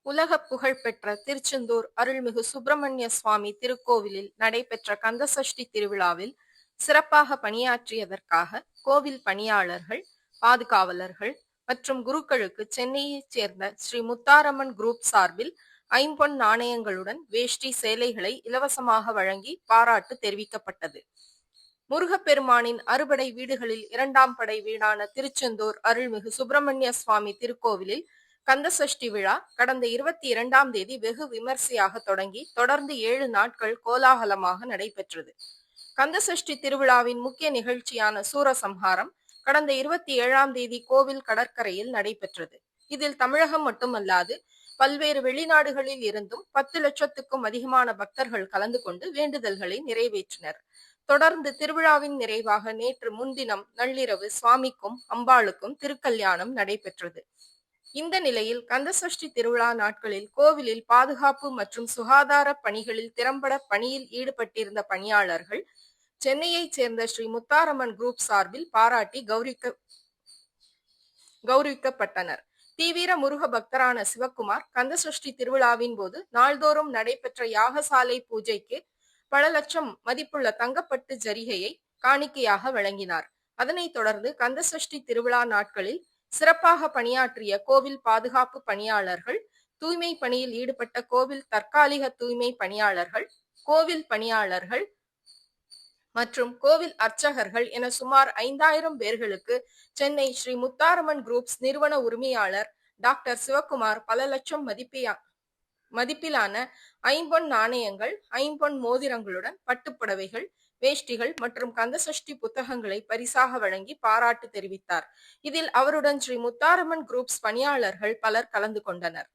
உலக புகழ்பெற்ற திருச்செந்தூர் அருள்மிகு சுப்பிரமணிய சுவாமி திருக்கோவிலில் நடைபெற்ற கந்தசஷ்டி திருவிழாவில் சிறப்பாக பணியாற்றியதற்காக கோவில் பணியாளர்கள், பாதுகாவலர்கள் மற்றும் குருக்களுக்கு சென்னையைச் சேர்ந்த ஸ்ரீ முத்தாரம்மன் குரூப் சார்பில் ஐம்பொன் நாணயங்களுடன் வேஷ்டி சேலைகளை இலவசமாக வழங்கி பாராட்டு தெரிவிக்கப்பட்டது. முருகப்பெருமானின் அறுபடை வீடுகளில் இரண்டாம் படை வீடான திருச்செந்தூர் அருள்மிகு சுப்பிரமணிய சுவாமி திருக்கோவிலில் கந்தசஷ்டி விழா கடந்த 22ஆம் தேதி வெகு விமர்சையாக தொடங்கி தொடர்ந்து 7 நாட்கள் கோலாகலமாக நடைபெற்றது. கந்தசஷ்டி திருவிழாவின் முக்கிய நிகழ்ச்சியான சூரசம்ஹாரம் கடந்த 27ஆம் தேதி கோவில் கடற்கரையில் நடைபெற்றது. இதில் தமிழகம் மட்டுமல்லாது பல்வேறு வெளிநாடுகளில் இருந்தும் 10 லட்சத்துக்கும் அதிகமான பக்தர்கள் கலந்து கொண்டு வேண்டுதல்களை நிறைவேற்றினர். தொடர்ந்து திருவிழாவின் நிறைவாக நேற்று முன்தினம் நள்ளிரவு சுவாமிக்கும் அம்பாளுக்கும் திருக்கல்யாணம் நடைபெற்றது. இந்த நிலையில் கந்தசஷ்டி திருவிழா நாட்களில் கோவிலில் பாதுகாப்பு மற்றும் சுகாதார பணிகளில் திறம்பட பணியில் ஈடுபட்டிருந்த பணியாளர்கள் சென்னையைச் சேர்ந்த ஸ்ரீ முத்தாரம்மன் குரூப் சார்பில் பாராட்டி கௌரவிக்கப்பட்டனர். தீவிர முருக பக்தரான சிவக்குமார் கந்தசஷ்டி திருவிழாவின் போது நாள்தோறும் நடைபெற்ற யாகசாலை பூஜைக்கு பல லட்சம் மதிப்புள்ள தங்கப்பட்டு ஜரிகையை காணிக்கையாக வழங்கினார். அதனைத் தொடர்ந்து கந்தசஷ்டி திருவிழா நாட்களில் சிறப்பாக பணியாற்றிய கோவில் பாதுகாப்பு பணியாளர்கள், தூய்மை பணியில் ஈடுபட்ட கோவில் தற்காலிக தூய்மை பணியாளர்கள், கோவில் பணியாளர்கள் மற்றும் கோவில் அர்ச்சகர்கள் என சுமார் 5000 பேர்களுக்கு சென்னை ஸ்ரீ முத்தாரம்மன் குரூப்ஸ் நிறுவன உரிமையாளர் டாக்டர் சிவக்குமார் பல லட்சம் மதிப்பிலான ஐம்பொன் நாணயங்கள், ஐம்பொன் மோதிரங்களுடன் பட்டுப்புடவைகள், வேஷ்டிகள் மற்றும் கந்தசஷ்டி புத்தகங்களை பரிசாக வழங்கி பாராட்டு தெரிவித்தார். இதில் அவருடன் ஸ்ரீ முத்தாரம்மன் குரூப்ஸ் பணியாளர்கள் பலர் கலந்து கொண்டனர்.